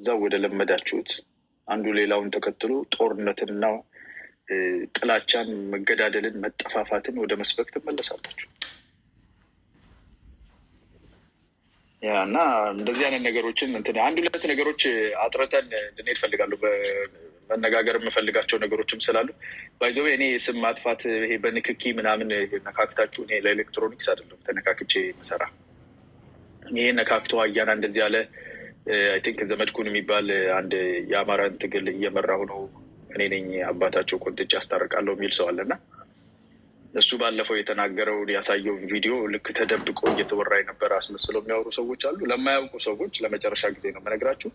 እዛው ወደ ለመዳችሁት አንዱ ሌላውን ተከትሎ ጦርነትንና ጥላቻን፣ መገዳደልን፣ መጠፋፋትን ወደ መስበክ ትመለሳላችሁ። ያ እና እንደዚህ አይነት ነገሮችን አንድ ሁለት ነገሮች አጥርተን እንድንሄድ እፈልጋለሁ። መነጋገር የምፈልጋቸው ነገሮችም ስላሉ ባይዘው እኔ ስም ማጥፋት ይሄ በንክኪ ምናምን ነካክታችሁ እኔ ለኤሌክትሮኒክስ አይደለም ተነካክቼ መሰራ ይሄ ነካክቶ አያና እንደዚህ ያለ አይ ቲንክ ዘመድኩን የሚባል አንድ የአማራን ትግል እየመራሁ ነው እኔ ነኝ አባታቸው ቆንጥጬ አስታርቃለሁ የሚል ሰው አለና እሱ ባለፈው የተናገረውን ያሳየውን ቪዲዮ ልክ ተደብቆ እየተወራ የነበረ አስመስለው የሚያወሩ ሰዎች አሉ። ለማያውቁ ሰዎች ለመጨረሻ ጊዜ ነው የምነግራችሁ።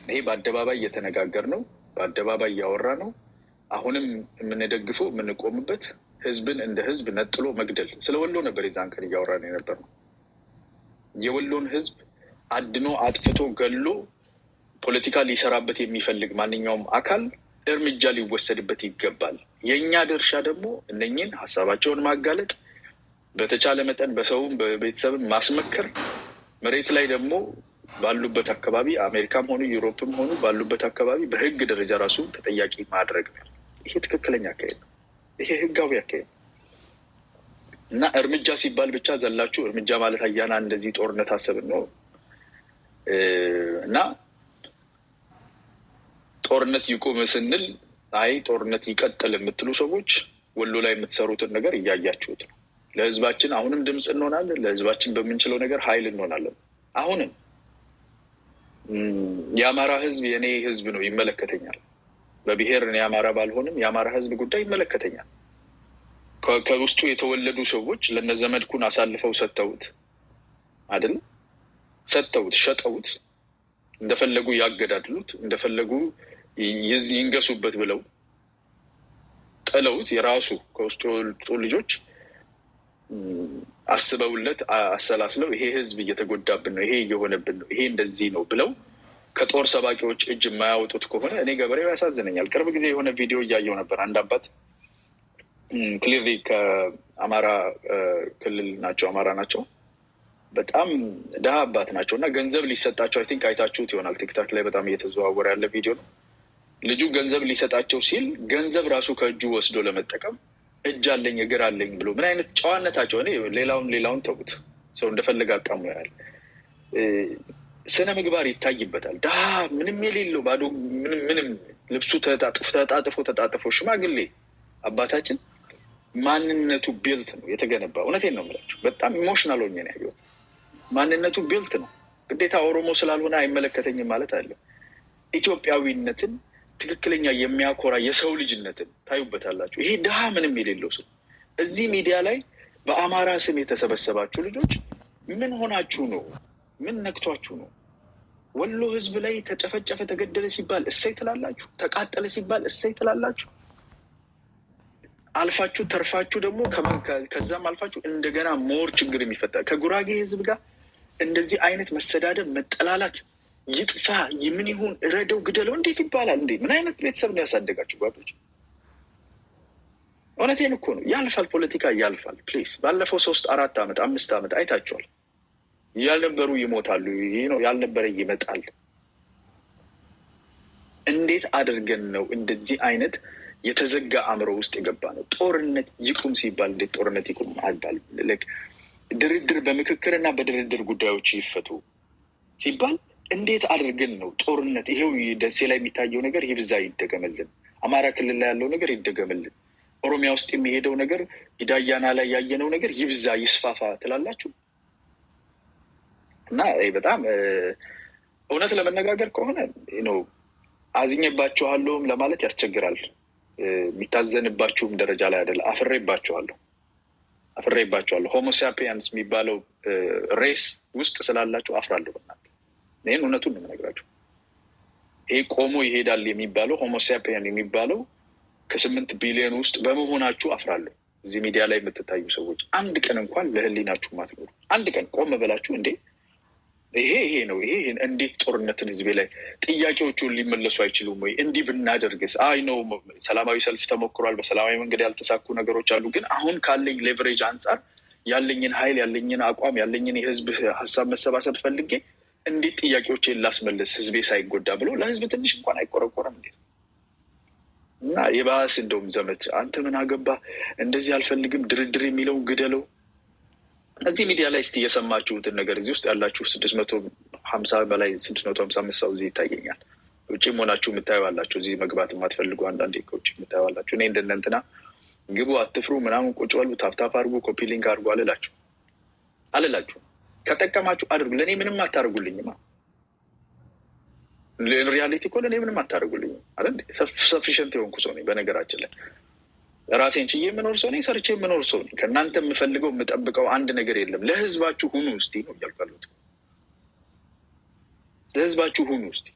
ይሄ በአደባባይ እየተነጋገር ነው፣ በአደባባይ እያወራ ነው። አሁንም የምንደግፈው የምንቆምበት ህዝብን እንደ ህዝብ ነጥሎ መግደል። ስለ ወሎ ነበር የዛን ቀን እያወራ ነው የነበር ነው። የወሎን ህዝብ አድኖ አጥፍቶ ገሎ ፖለቲካ ሊሰራበት የሚፈልግ ማንኛውም አካል እርምጃ ሊወሰድበት ይገባል። የእኛ ድርሻ ደግሞ እነኝን ሀሳባቸውን ማጋለጥ፣ በተቻለ መጠን በሰውም በቤተሰብም ማስመከር፣ መሬት ላይ ደግሞ ባሉበት አካባቢ አሜሪካም ሆኑ ዩሮፕም ሆኑ ባሉበት አካባቢ በህግ ደረጃ ራሱ ተጠያቂ ማድረግ ነው። ይሄ ትክክለኛ አካሄድ ነው። ይሄ ህጋዊ አካሄድ እና እርምጃ ሲባል ብቻ ዘላችሁ እርምጃ ማለት አያና እንደዚህ ጦርነት አሰብን ነው እና ጦርነት ይቁም ስንል አይ ጦርነት ይቀጥል የምትሉ ሰዎች ወሎ ላይ የምትሰሩትን ነገር እያያችሁት ነው። ለህዝባችን አሁንም ድምፅ እንሆናለን። ለህዝባችን በምንችለው ነገር ኃይል እንሆናለን። አሁንም የአማራ ህዝብ የኔ ህዝብ ነው፣ ይመለከተኛል። በብሔር እኔ አማራ ባልሆንም የአማራ ህዝብ ጉዳይ ይመለከተኛል። ከውስጡ የተወለዱ ሰዎች ለነዘመድኩን አሳልፈው ሰጥተውት አይደለም፣ ሰጥተውት ሸጠውት፣ እንደፈለጉ ያገዳድሉት፣ እንደፈለጉ ይንገሱበት ብለው ጥለውት የራሱ ከውስጡ ልጆች አስበውለት አሰላስለው ይሄ ህዝብ እየተጎዳብን ነው፣ ይሄ እየሆነብን ነው፣ ይሄ እንደዚህ ነው ብለው ከጦር ሰባቂዎች እጅ የማያወጡት ከሆነ እኔ ገበሬው ያሳዝነኛል። ቅርብ ጊዜ የሆነ ቪዲዮ እያየው ነበር። አንድ አባት ክሊርሊ ከአማራ ክልል ናቸው፣ አማራ ናቸው፣ በጣም ድሀ አባት ናቸው እና ገንዘብ ሊሰጣቸው አይ ቲንክ አይታችሁት ይሆናል። ቲክታክ ላይ በጣም እየተዘዋወረ ያለ ቪዲዮ ነው። ልጁ ገንዘብ ሊሰጣቸው ሲል ገንዘብ ራሱ ከእጁ ወስዶ ለመጠቀም እጅ አለኝ እግር አለኝ ብሎ ምን አይነት ጨዋነታቸው! እኔ ሌላውን ተውት፣ ሰው እንደፈለገ አጣሙ ያህል ስነ ምግባር ይታይበታል። ድሀ ምንም የሌለው ባዶ ምንም ልብሱ ተጣጥፎ ሽማግሌ አባታችን ማንነቱ ቢልት ነው የተገነባ። እውነቴን ነው የምላቸው። በጣም ኢሞሽናል ሆኜ ነው ያየሁት። ማንነቱ ቢልት ነው። ግዴታ ኦሮሞ ስላልሆነ አይመለከተኝም ማለት አለ። ኢትዮጵያዊነትን ትክክለኛ የሚያኮራ የሰው ልጅነትን ታዩበታላችሁ። ይሄ ድሀ ምንም የሌለው ሰው እዚህ ሚዲያ ላይ በአማራ ስም የተሰበሰባችሁ ልጆች ምን ሆናችሁ ነው? ምን ነክቷችሁ ነው? ወሎ ህዝብ ላይ ተጨፈጨፈ፣ ተገደለ ሲባል እሰይ ትላላችሁ። ተቃጠለ ሲባል እሰይ ትላላችሁ። አልፋችሁ ተርፋችሁ ደግሞ ከዛም አልፋችሁ እንደገና ሞር ችግር የሚፈጠር ከጉራጌ ህዝብ ጋር እንደዚህ አይነት መሰዳደብ፣ መጠላላት ይጥፋ፣ ምን ይሁን፣ እረደው፣ ግደለው እንዴት ይባላል እንዴ? ምን አይነት ቤተሰብ ነው ያሳደጋችሁ ጓዶች? እውነቴን እኮ ነው። ያልፋል፣ ፖለቲካ ያልፋል። ፕሊዝ ባለፈው 3 4 ዓመት 5 ዓመት አይታችኋል። ያልነበሩ ይሞታሉ፣ ይህ ነው ያልነበረ ይመጣል። እንዴት አድርገን ነው እንደዚህ አይነት የተዘጋ አእምሮ ውስጥ የገባ ነው? ጦርነት ይቁም ሲባል እንዴት ጦርነት ይቁም አይባል? ድርድር በምክክርና በድርድር ጉዳዮች ይፈቱ ሲባል እንዴት አድርገን ነው ጦርነት? ይሄው ደሴ ላይ የሚታየው ነገር ይብዛ ይደገምልን፣ አማራ ክልል ላይ ያለው ነገር ይደገምልን፣ ኦሮሚያ ውስጥ የሚሄደው ነገር ሂዳያና ላይ ያየነው ነገር ይብዛ ይስፋፋ ትላላችሁ? እና በጣም እውነት ለመነጋገር ከሆነ ነው አዝኜባችኋለሁም ለማለት ያስቸግራል። የሚታዘንባችሁም ደረጃ ላይ አይደለ። አፍሬባችኋለሁ። ሆሞሳፒያንስ የሚባለው ሬስ ውስጥ ስላላችሁ አፍራለሁ። በእናትህ ይህን እውነቱን ነው የምነግራችሁ። ይሄ ቆሞ ይሄዳል የሚባለው ሆሞሳፒያን የሚባለው ከ8 ቢሊዮን ውስጥ በመሆናችሁ አፍራለሁ። እዚህ ሚዲያ ላይ የምትታዩ ሰዎች አንድ ቀን እንኳን ለህሊናችሁ ማትኖሩ፣ አንድ ቀን ቆም ብላችሁ እንዴ ይሄ ነው ይሄ እንዴት ጦርነትን ህዝቤ ላይ ጥያቄዎቹን ሊመለሱ አይችሉም ወይ? እንዲህ ብናደርግስ? አይ ነው ሰላማዊ ሰልፍ ተሞክሯል። በሰላማዊ መንገድ ያልተሳኩ ነገሮች አሉ። ግን አሁን ካለኝ ሌቨሬጅ አንጻር ያለኝን ኃይል፣ ያለኝን አቋም፣ ያለኝን የህዝብ ሀሳብ መሰባሰብ ፈልጌ እንዴት ጥያቄዎችን ላስመልስ ህዝቤ ሳይጎዳ ብሎ ለህዝብ ትንሽ እንኳን አይቆረቆረም እንዴ? እና የባስ እንደውም ዘመቻ አንተ ምን አገባ እንደዚህ አልፈልግም ድርድር የሚለውን ግደለው። እዚህ ሚዲያ ላይ እስቲ የሰማችሁትን ነገር እዚህ ውስጥ ያላችሁ 650 በላይ 655 ሰው እዚህ ይታየኛል። ውጭ መሆናችሁ የምታየዋላችሁ እዚህ መግባት የማትፈልጉ አንዳንዴ ከውጭ የምታየዋላችሁ። እኔ እንደነንትና ግቡ አትፍሩ ምናምን ቁጭ በሉ ታፕታፕ አድርጉ ኮፒ ሊንክ አድርጉ አልላችሁ። ከጠቀማችሁ አድርጉ። ለእኔ ምንም አታደርጉልኝማ። ሪያሊቲ እኮ ለእኔ ምንም አታደርጉልኝም አለ። ሰፊሽንት የሆንኩ ሰው ነኝ። በነገራችን ላይ ራሴን ችዬ የምኖር ሰው ነኝ። ሰርቼ የምኖር ሰው ነኝ። ከእናንተ የምፈልገው የምጠብቀው አንድ ነገር የለም። ለህዝባችሁ ሁኑ እስቲ ነው እያልኩ ያለሁት። ለህዝባችሁ ሁኑ እስቲ።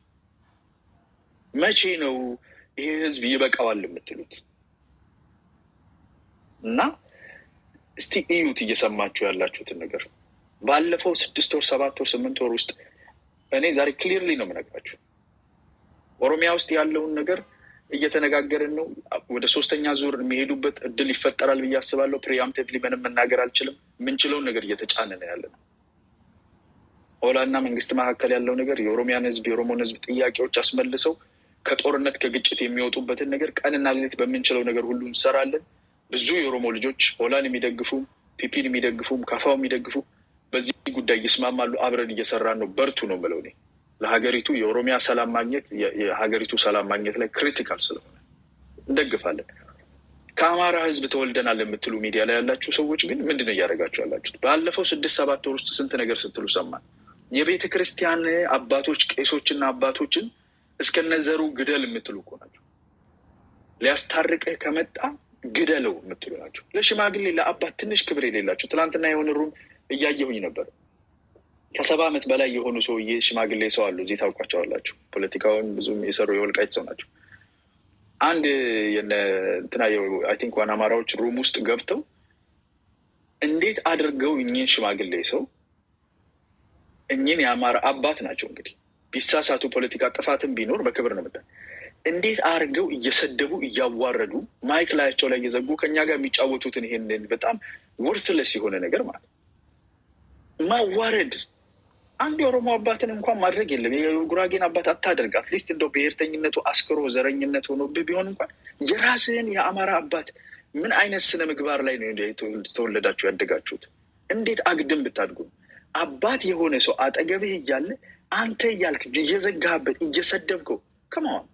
መቼ ነው ይሄ ህዝብ ይበቃዋል የምትሉት? እና እስቲ እዩት እየሰማችሁ ያላችሁትን ነገር። ባለፈው 6 ወር 7 ወር 8 ወር ውስጥ እኔ ዛሬ ክሊርሊ ነው የምነግራችሁ። ኦሮሚያ ውስጥ ያለውን ነገር እየተነጋገርን ነው። ወደ 3ኛ ዙር የሚሄዱበት እድል ይፈጠራል ብዬ አስባለሁ። ፕሪያምቲቭሊ ምንም መናገር አልችልም። የምንችለውን ነገር እየተጫነ ነው ያለ ነው። ኦላና መንግስት መካከል ያለው ነገር የኦሮሚያን ህዝብ የኦሮሞን ህዝብ ጥያቄዎች አስመልሰው ከጦርነት ከግጭት የሚወጡበትን ነገር ቀንና ሌሊት በምንችለው ነገር ሁሉ እንሰራለን። ብዙ የኦሮሞ ልጆች ኦላን የሚደግፉም ፒፒን የሚደግፉም ካፋው የሚደግፉ በዚህ ጉዳይ ይስማማሉ። አብረን እየሰራን ነው። በርቱ ነው የምለው እኔ። ለሀገሪቱ የኦሮሚያ ሰላም ማግኘት የሀገሪቱ ሰላም ማግኘት ላይ ክሪቲካል ስለሆነ እንደግፋለን። ከአማራ ህዝብ ተወልደናል የምትሉ ሚዲያ ላይ ያላችሁ ሰዎች ግን ምንድነው እያደረጋችሁ ያላችሁት? ባለፈው 6-7 ወር ውስጥ ስንት ነገር ስትሉ ሰማን። የቤተ ክርስቲያን አባቶች ቄሶችና አባቶችን እስከነዘሩ ግደል የምትሉ እኮ ናቸው። ሊያስታርቅህ ከመጣ ግደለው የምትሉ ናቸው። ለሽማግሌ ለአባት ትንሽ ክብር የሌላቸው። ትናንትና የሆነ ሩም እያየሁኝ ነበር። ከ70 ዓመት በላይ የሆኑ ሰውዬ ሽማግሌ ሰው አሉ። እዚህ ታውቋቸዋላችሁ። ፖለቲካውን ብዙም የሰሩ የወልቃይት ሰው ናቸው። አንድ እንትና አይ ቲንክ ዋና አማራዎች ሩም ውስጥ ገብተው እንዴት አድርገው እኚህን ሽማግሌ ሰው እኚህን የአማራ አባት ናቸው እንግዲህ ቢሳሳቱ ፖለቲካ ጥፋትም ቢኖር በክብር ነው የምታይ። እንዴት አድርገው እየሰደቡ እያዋረዱ ማይክ ላያቸው ላይ እየዘጉ ከኛ ጋር የሚጫወቱትን ይሄንን በጣም ወርትለስ የሆነ ነገር ማለት ማዋረድ። አንድ የኦሮሞ አባትን እንኳን ማድረግ የለም። የጉራጌን አባት አታደርግ። አትሊስት እንደው ብሔርተኝነቱ አስክሮ ዘረኝነት ሆኖብህ ቢሆን እንኳን የራስህን የአማራ አባት ምን አይነት ስነ ምግባር ላይ ነው ተወለዳችሁ ያደጋችሁት? እንዴት አግድም ብታድጉ አባት የሆነ ሰው አጠገብህ እያለ አንተ እያልክ እየዘጋህበት እየሰደብከው ከማዋን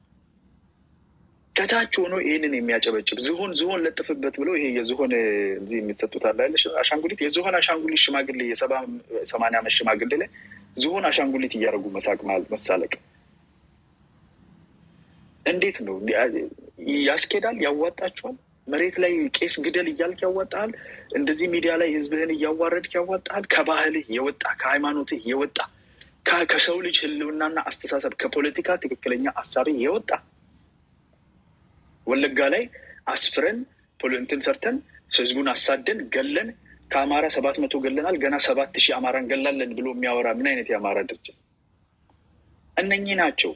ከታች ሆኖ ይህንን የሚያጨበጭብ ዝሆን ለጥፍበት ብለው ይሄ የዝሆን እዚህ የሚሰጡት አለ አሻንጉሊት፣ የዝሆን አሻንጉሊት ሽማግሌ የ70-80 ዓመት ሽማግሌ ላይ ዝሆን አሻንጉሊት እያደረጉ መሳቅ መሳለቅ እንዴት ነው ያስኬዳል? ያዋጣችኋል? መሬት ላይ ቄስ ግደል እያልክ ያዋጣል? እንደዚህ ሚዲያ ላይ ህዝብህን እያዋረድክ ያዋጣል? ከባህልህ የወጣ ከሃይማኖትህ የወጣ ከሰው ልጅ ህልውናና አስተሳሰብ ከፖለቲካ ትክክለኛ አሳቢ የወጣ ወለጋ ላይ አስፍረን ፖለንትን ሰርተን ህዝቡን አሳደን ገለን ከአማራ 700 ገለናል ገና 7000 አማራን ገላለን ብሎ የሚያወራ ምን አይነት የአማራ ድርጅት? እነኚህ ናቸው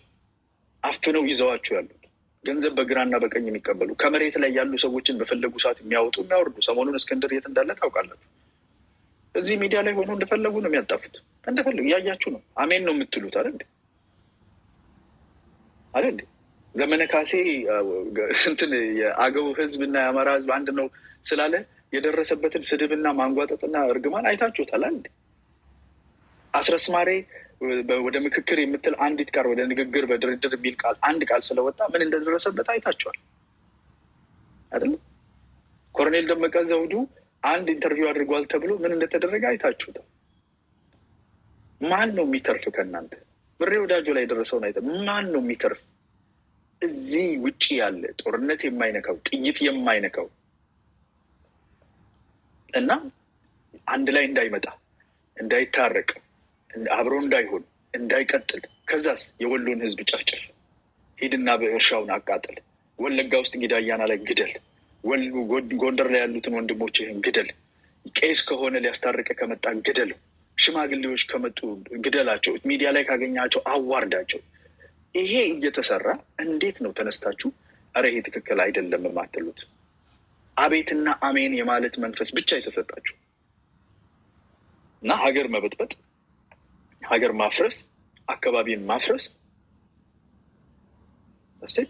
አፍነው ይዘዋቸው ያሉት። ገንዘብ በግራና በቀኝ የሚቀበሉ ከመሬት ላይ ያሉ ሰዎችን በፈለጉ ሰዓት የሚያወጡ የሚያወርዱ። ሰሞኑን እስክንድር የት እንዳለ ታውቃላችሁ። እዚህ ሚዲያ ላይ ሆኖ እንደፈለጉ ነው የሚያጣፉት። እንደፈለጉ እያያችሁ ነው። አሜን ነው የምትሉት አይደል? ዘመነ ካሴ እንትን የአገው ህዝብና የአማራ ህዝብ አንድ ነው ስላለ የደረሰበትን ስድብና ማንጓጠጥና እርግማን አይታችሁታል አይደል? አስረስ ማሬ ወደ ምክክር የምትል አንዲት ቃል ወደ ንግግር በድርድር የሚል ቃል አንድ ቃል ስለወጣ ምን እንደደረሰበት አይታችኋል አይደል? ኮሎኔል ደመቀ ዘውዱ አንድ ኢንተርቪው አድርጓል ተብሎ ምን እንደተደረገ አይታችሁታል። ማን ነው የሚተርፍ ከእናንተ? ብሬ ወዳጆ ላይ የደረሰውን አይተ ማን ነው የሚተርፍ? እዚህ ውጭ ያለ ጦርነት የማይነካው ጥይት የማይነካው እና አንድ ላይ እንዳይመጣ እንዳይታረቅ አብሮ እንዳይሆን እንዳይቀጥል ከዛስ የወሎን ህዝብ ጨፍጭፍ፣ ሂድና በእርሻውን አቃጥል፣ ወለጋ ውስጥ ጊዳያና ላይ ግደል፣ ጎንደር ላይ ያሉትን ወንድሞችህን ግደል፣ ቄስ ከሆነ ሊያስታርቅ ከመጣ ግደል፣ ሽማግሌዎች ከመጡ ግደላቸው፣ ሚዲያ ላይ ካገኛቸው አዋርዳቸው። ይሄ እየተሰራ እንዴት ነው ተነስታችሁ አረ ይሄ ትክክል አይደለም የማትሉት? አቤትና አሜን የማለት መንፈስ ብቻ የተሰጣችሁ እና ሀገር መበጥበጥ ሀገር ማፍረስ አካባቢን ማፍረስ እሰይ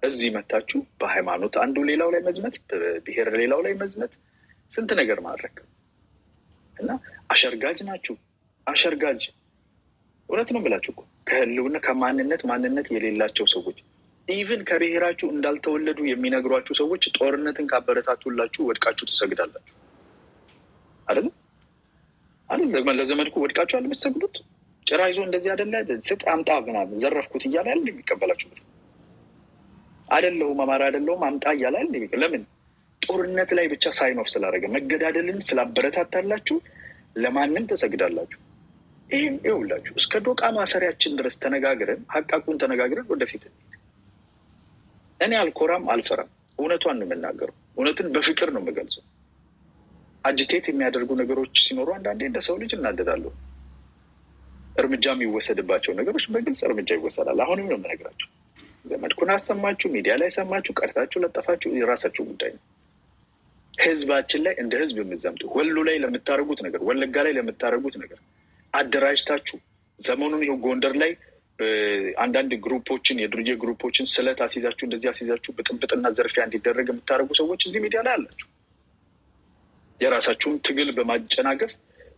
እዚህ መታችሁ በሃይማኖት አንዱ ሌላው ላይ መዝመት በብሔር ሌላው ላይ መዝመት ስንት ነገር ማድረግ እና አሸርጋጅ ናችሁ አሸርጋጅ እውነት ነው ብላችሁ እኮ ከህልውና ከማንነት የሌላቸው ሰዎች ኢቭን ከብሔራችሁ እንዳልተወለዱ የሚነግሯችሁ ሰዎች ጦርነትን ካበረታቱላችሁ ወድቃችሁ ትሰግዳላችሁ አይደል ለዘመድኩ ወድቃችሁ አልመሰግዱት ጭራ ይዞ እንደዚህ አይደለ ስጥ አምጣ ምናምን ዘረፍኩት እያለ አይደል የሚቀበላችሁ አይደለሁም አማራ አይደለሁም አምጣ እያለ አይደል ለምን ጦርነት ላይ ብቻ ሳይን ኦፍ ስላደረገ መገዳደልን ስላበረታታላችሁ ለማንም ተሰግዳላችሁ ይህን ይውላችሁ እስከ ዶቃ ማሰሪያችን ድረስ ተነጋግረን ሀቃቁን ተነጋግረን ወደፊት እኔ አልኮራም አልፈራም እውነቷን ነው የምናገረው እውነትን በፍቅር ነው የምገልጸው አጅቴት የሚያደርጉ ነገሮች ሲኖሩ አንዳንዴ እንደ ሰው ልጅ እናደዳለሁ እርምጃ የሚወሰድባቸው ነገሮች በግልጽ እርምጃ ይወሰዳል አሁንም ነው የምነግራቸው ዘመድኩን አሰማችሁ ሚዲያ ላይ ሰማችሁ ቀርታችሁ ለጠፋችሁ የራሳችሁ ጉዳይ ነው ህዝባችን ላይ እንደ ህዝብ የምትዘምቱ ወሎ ላይ ለምታረጉት ነገር ወለጋ ላይ ለምታረጉት ነገር አደራጅታችሁ ዘመኑን ይኸው ጎንደር ላይ አንዳንድ ግሩፖችን የድርጅ ግሩፖችን ስለት አስይዛችሁ እንደዚህ አስይዛችሁ በጥብጥና ዘርፊያ እንዲደረግ የምታረጉ ሰዎች እዚህ ሚዲያ ላይ አላችሁ የራሳችሁን ትግል በማጨናገፍ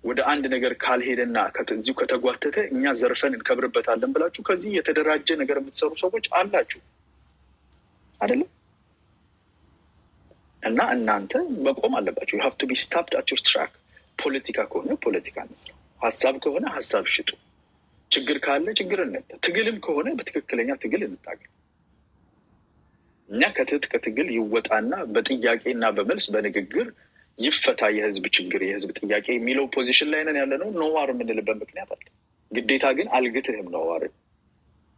ወደ አንድ ነገር ካልሄደና ከዚሁ ከተጓተተ እኛ ዘርፈን እንከብርበታለን ብላችሁ ከዚህ የተደራጀ ነገር የምትሰሩ ሰዎች አላችሁ አይደለም እና እናንተ መቆም አለባችሁ you have to be stopped at your track ፖለቲካ ከሆነ ፖለቲካ እንስራ ሀሳብ ከሆነ ሀሳብ ሽጡ ችግር ካለ ችግር እንፍታ ትግልም ከሆነ በትክክለኛ ትግል እንታገል እኛ ከትጥቅ ትግል ይወጣና በጥያቄና በመልስ በንግግር ይፈታ የህዝብ ችግር የህዝብ ጥያቄ የሚለው ፖዚሽን ላይ ነን ያለነው ነዋር የምንልበት ምክንያት አለ ግዴታ ግን አልግትህም ነዋር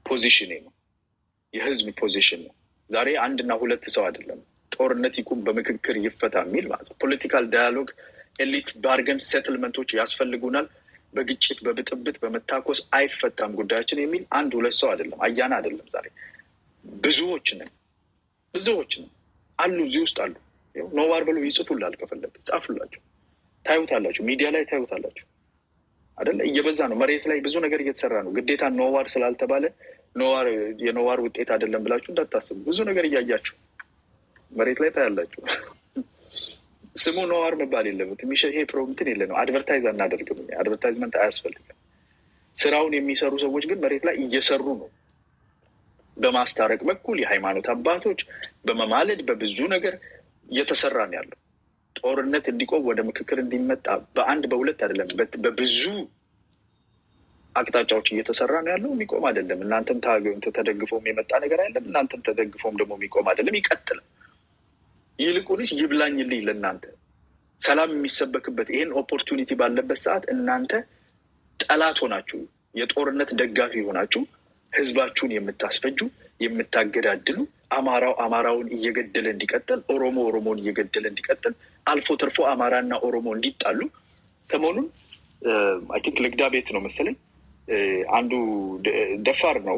ፖዚሽን ነው የህዝብ ፖዚሽን ነው ዛሬ አንድና ሁለት ሰው አይደለም ጦርነት ይቁም በምክክር ይፈታ የሚል ማለት ነው ፖለቲካል ዳያሎግ ኤሊት ባርገን ሴትልመንቶች ያስፈልጉናል በግጭት በብጥብጥ በመታኮስ አይፈታም ጉዳያችን የሚል አንድ ሁለት ሰው አይደለም አያና አይደለም ዛሬ ብዙዎች ነን አሉ እዚህ ውስጥ አሉ ነዋር ብለው ይጽፉላል ከፈለገ ጻፉላችሁ ታዩታላችሁ ሚዲያ ላይ ታዩታላችሁ አይደለ እየበዛ ነው መሬት ላይ ብዙ ነገር እየተሰራ ነው ግዴታ ነዋር ስላልተባለ ነዋር የነዋር ውጤት አይደለም ብላችሁ እንዳታስቡ ብዙ ነገር እያያችሁ መሬት ላይ ታያላችሁ ስሙ ነዋር መባል የለበትም ይሄ ፕሮምፕት የለንም አድቨርታይዝ አናደርግም አድቨርታይዝመንት አያስፈልግም ስራውን የሚሰሩ ሰዎች ግን መሬት ላይ እየሰሩ ነው በማስታረቅ በኩል የሃይማኖት አባቶች በመማለድ በብዙ ነገር እየተሰራ ነው ያለው ጦርነት እንዲቆም ወደ ምክክር እንዲመጣ በአንድ በሁለት አይደለም በብዙ አቅጣጫዎች እየተሰራ ነው ያለው የሚቆም አይደለም እናንተም ተደግፎም የመጣ ነገር አይደለም እናንተም ተደግፎም ደግሞ የሚቆም አይደለም ይቀጥላል ይልቁንስ ይብላኝልኝ ለእናንተ ሰላም የሚሰበክበት ይሄን ኦፖርቹኒቲ ባለበት ሰዓት እናንተ ጠላት ሆናችሁ የጦርነት ደጋፊ ሆናችሁ ህዝባችሁን የምታስፈጁ የምታገዳድሉ አማራውን እየገደለ እንዲቀጥል ኦሮሞን እየገደለ እንዲቀጥል አልፎ ተርፎ አማራና ኦሮሞ እንዲጣሉ ሰሞኑን አይ ቲንክ ለግዳ ቤት ነው መሰለኝ አንዱ ደፋር ነው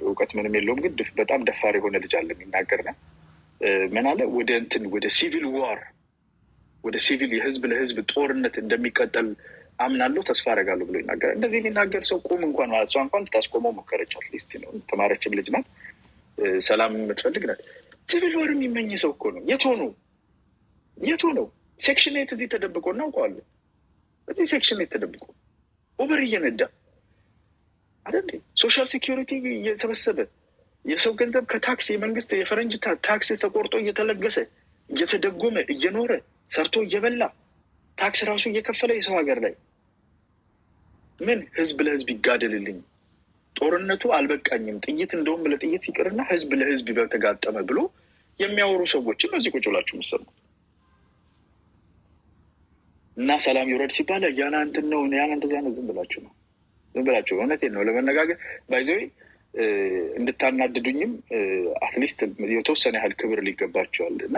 እውቀት ምንም የለውም ግን በጣም ደፋር የሆነ ልጅ አለ የሚናገርና ምን አለ ወደ ሲቪል ዋር ወደ ሲቪል የህዝብ ለህዝብ ጦርነት እንደሚቀጥል አምናለሁ ተስፋ አደርጋለሁ ብሎ ይናገራል እንደዚህ የሚናገር ሰው ቁም እንኳን ማለት ሰው እንኳን ታስቆመው ሞከረች አትሊስት ነው ተማረችም ልጅ ናት ሰላም የምትፈልግ ናት ሲቪል ዋር የሚመኝ ሰው እኮ ነው የቱ ነው ሴክሽን 8 እዚህ ተደብቆ እናውቀዋለን እዚህ ሴክሽን 8 ተደብቆ ኦቨር እየነዳ አይደል ሶሻል ሴኩሪቲ እየሰበሰበ የሰው ገንዘብ ከታክስ የመንግስት የፈረንጅ ታክስ ተቆርጦ እየተለገሰ እየተደጎመ እየኖረ ሰርቶ እየበላ ታክስ ራሱ እየከፈለ የሰው ሀገር ላይ ምን ህዝብ ለህዝብ ይጋደልልኝ ጦርነቱ አልበቃኝም ጥይት እንደውም ለጥይት ይቅርና ህዝብ ለህዝብ በተጋጠመ ብሎ የሚያወሩ ሰዎችን በዚህ ቁጭ ብላችሁ ምሰሙ እና ሰላም ይወርድ ሲባል ያና እንትን ነው ያና እንደዛ ነው ዝም ብላችሁ እውነቴን ነው ለመነጋገር ባይዘይ እንድታናድዱኝም አትሊስት የተወሰነ ያህል ክብር ሊገባቸዋል እና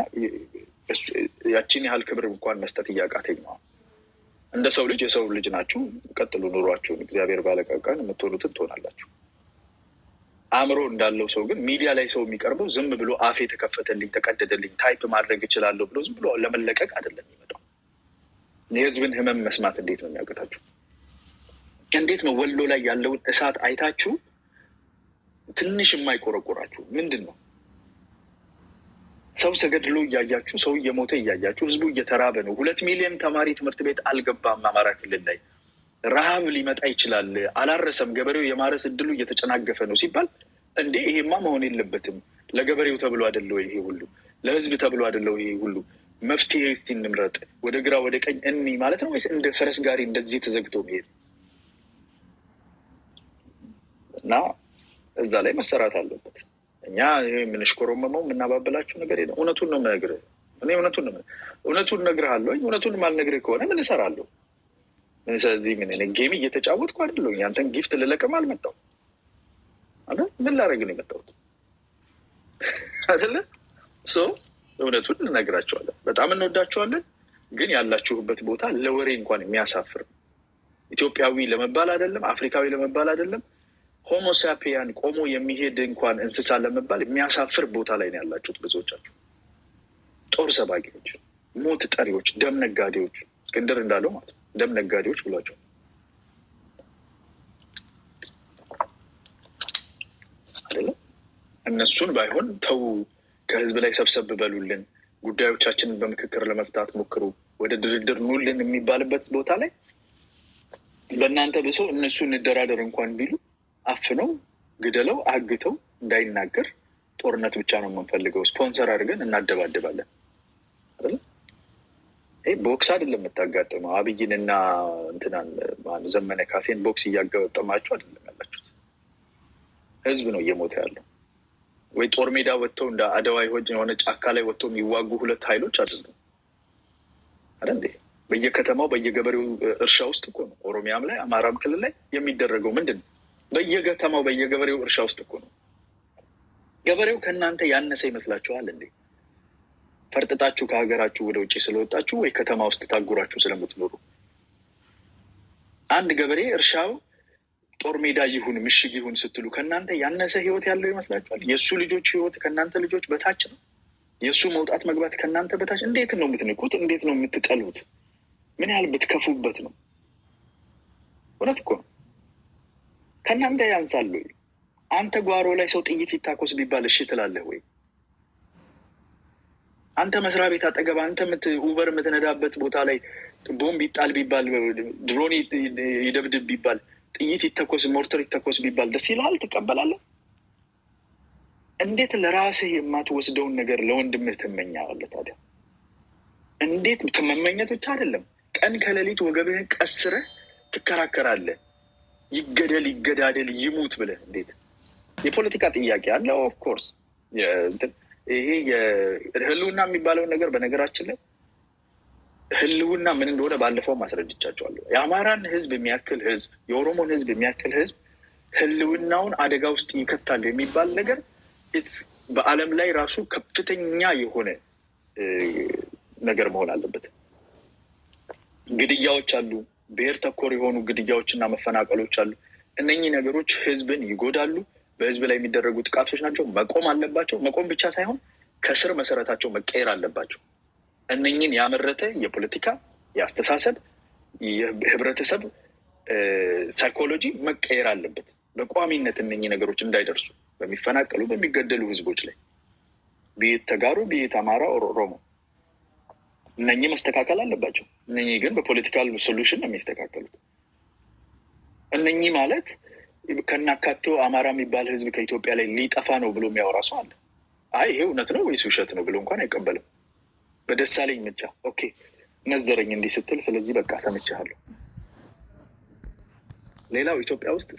ያቺን ያህል ክብር እንኳን መስጠት እያቃተኝ ነው እንደ ሰው ልጅ የሰው ልጅ ናችሁ ቀጥሉ ኑሯችሁን እግዚአብሔር ባለቀቀን የምትሆኑትን ትሆናላችሁ አእምሮ እንዳለው ሰው ግን ሚዲያ ላይ ሰው የሚቀርበው ዝም ብሎ አፌ ተከፈተልኝ ተቀደደልኝ ታይፕ ማድረግ እችላለሁ ብሎ ዝም ብሎ ለመለቀቅ አይደለም የሚመጣው የህዝብን ህመም መስማት እንዴት ነው የሚያቀታችሁ እንዴት ነው ወሎ ላይ ያለውን እሳት አይታችሁ ትንሽ የማይቆረቆራችሁ? ምንድን ነው? ሰው ተገድሎ እያያችሁ፣ ሰው እየሞተ እያያችሁ፣ ህዝቡ እየተራበ ነው። 2 ሚሊዮን ተማሪ ትምህርት ቤት አልገባም። አማራ ክልል ላይ ረሃብ ሊመጣ ይችላል። አላረሰም፣ ገበሬው የማረስ እድሉ እየተጨናገፈ ነው ሲባል እንዴ ይሄማ መሆን የለበትም። ለገበሬው ተብሎ አይደለው ይሄ ሁሉ? ለህዝብ ተብሎ አይደለው ይሄ ሁሉ? መፍትሄ እስቲ እንምረጥ፣ ወደ ግራ ወደ ቀኝ እኒ ማለት ነው ወይስ እንደ ፈረስ ጋሪ እንደዚህ ተዘግቶ መሄድ? እና እዛ ላይ መሰራት አለበት። እኛ የምንሽኮረመመው የምናባበላቸው ነገር የለም። እውነቱን ነው የምነግርህ። እኔ እውነቱን እነግርሃለሁ። እውነቱን ማልነግርህ ከሆነ ምን እሰራለሁ? ስለዚህ ጌም እየተጫወትኩ አይደለሁ። ያንተን ጊፍት ልለቅም አልመጣሁም። ምን ላደርግ ነው የመጣሁት? አይደለ? እውነቱን እንነግራቸዋለን። በጣም እንወዳቸዋለን። ግን ያላችሁበት ቦታ ለወሬ እንኳን የሚያሳፍር ኢትዮጵያዊ ለመባል አይደለም፣ አፍሪካዊ ለመባል አይደለም፣ ሆሞሳፒያን ቆሞ የሚሄድ እንኳን እንስሳ ለመባል የሚያሳፍር ቦታ ላይ ነው ያላችሁት። ብዙዎቻችሁ ጦር ሰባቂዎች፣ ሞት ጠሪዎች፣ ደም ነጋዴዎች፣ እስክንድር እንዳለው ማለት ነው ደም ነጋዴዎች ብሏቸው አይደለም። እነሱን ባይሆን ተው፣ ከህዝብ ላይ ሰብሰብ በሉልን፣ ጉዳዮቻችንን በምክክር ለመፍታት ሞክሩ፣ ወደ ድርድር ኑልን የሚባልበት ቦታ ላይ በእናንተ ብሶ እነሱ እንደራደር እንኳን ቢሉ አፍነው ግደለው አግተው እንዳይናገር ጦርነት ብቻ ነው የምንፈልገው፣ ስፖንሰር አድርገን እናደባድባለን አይደለ? ይህ ቦክስ አይደለም የምታጋጥመው። አብይንና እንትናን ዘመነ ካሴን ቦክስ እያገጠማችሁ አይደለም ያላችሁት። ህዝብ ነው እየሞተ ያለው። ወይ ጦር ሜዳ ወጥተው እንደ አድዋ የሆነ ጫካ ላይ ወጥተው የሚዋጉ 2 ኃይሎች አይደለም አይደል? በየከተማው በየገበሬው እርሻ ውስጥ እኮ ነው። ኦሮሚያም ላይ አማራም ክልል ላይ የሚደረገው ምንድን ነው? በየከተማው በየገበሬው እርሻ ውስጥ እኮ ነው። ገበሬው ከእናንተ ያነሰ ይመስላችኋል እንዴ? ፈርጥጣችሁ ከሀገራችሁ ወደ ውጭ ስለወጣችሁ ወይ ከተማ ውስጥ ታጉራችሁ ስለምትኖሩ አንድ ገበሬ እርሻው ጦር ሜዳ ይሁን ምሽግ ይሁን ስትሉ ከእናንተ ያነሰ ህይወት ያለው ይመስላችኋል? የእሱ ልጆች ህይወት ከእናንተ ልጆች በታች ነው። የእሱ መውጣት መግባት ከእናንተ በታች። እንዴት ነው የምትንቁት? እንዴት ነው የምትጠሉት? ምን ያህል ብትከፉበት ነው? እውነት እኮ ነው። ከእናንተ ያንሳል ወይ? አንተ ጓሮ ላይ ሰው ጥይት ይታኮስ ቢባል እሺ ትላለህ ወይ? አንተ መስሪያ ቤት አጠገብ አንተ ኡበር የምትነዳበት ቦታ ላይ ቦምብ ይጣል ቢባል፣ ድሮን ይደብድብ ቢባል፣ ጥይት ይተኮስ፣ ሞርተር ይተኮስ ቢባል ደስ ይልሃል? ትቀበላለህ? እንዴት ለራስህ የማትወስደውን ነገር ለወንድምህ ትመኛለህ ታዲያ? እንዴት መመኘት ብቻ አይደለም፣ ቀን ከሌሊት ወገብህን ቀስረህ ትከራከራለህ። ይገደል ይገዳደል ይሙት ብለህ እንዴት? የፖለቲካ ጥያቄ አለ። ኦፍኮርስ ይሄ የህልውና የሚባለውን ነገር በነገራችን ላይ ህልውና ምን እንደሆነ ባለፈው ማስረድቻቸዋለሁ። የአማራን ህዝብ የሚያክል ህዝብ፣ የኦሮሞን ህዝብ የሚያክል ህዝብ ህልውናውን አደጋ ውስጥ ይከታል የሚባል ነገር በዓለም ላይ ራሱ ከፍተኛ የሆነ ነገር መሆን አለበት። ግድያዎች አሉ፣ ብሔር ተኮር የሆኑ ግድያዎችና መፈናቀሎች አሉ። እነኚህ ነገሮች ህዝብን ይጎዳሉ። በህዝብ ላይ የሚደረጉ ጥቃቶች ናቸው። መቆም አለባቸው። መቆም ብቻ ሳይሆን ከስር መሰረታቸው መቀየር አለባቸው። እነኚህን ያመረተ የፖለቲካ የአስተሳሰብ የህብረተሰብ ሳይኮሎጂ መቀየር አለበት በቋሚነት እነኚህ ነገሮች እንዳይደርሱ በሚፈናቀሉ በሚገደሉ ህዝቦች ላይ ቤት ተጋሩ ቤት አማራ ኦሮሞ እነኚህ መስተካከል አለባቸው። እነኚህ ግን በፖለቲካል ሶሉሽን ነው የሚስተካከሉት። እነኚህ ማለት ከናካቴው አማራ የሚባል ህዝብ ከኢትዮጵያ ላይ ሊጠፋ ነው ብሎ የሚያወራ ሰው አለ። አይ ይሄ እውነት ነው ወይስ ውሸት ነው ብሎ እንኳን አይቀበልም። በደሳለኝ ብቻ ኦኬ ነዘረኝ እንዲህ ስትል፣ ስለዚህ በቃ ሰምቻለሁ። ሌላው ኢትዮጵያ ውስጥ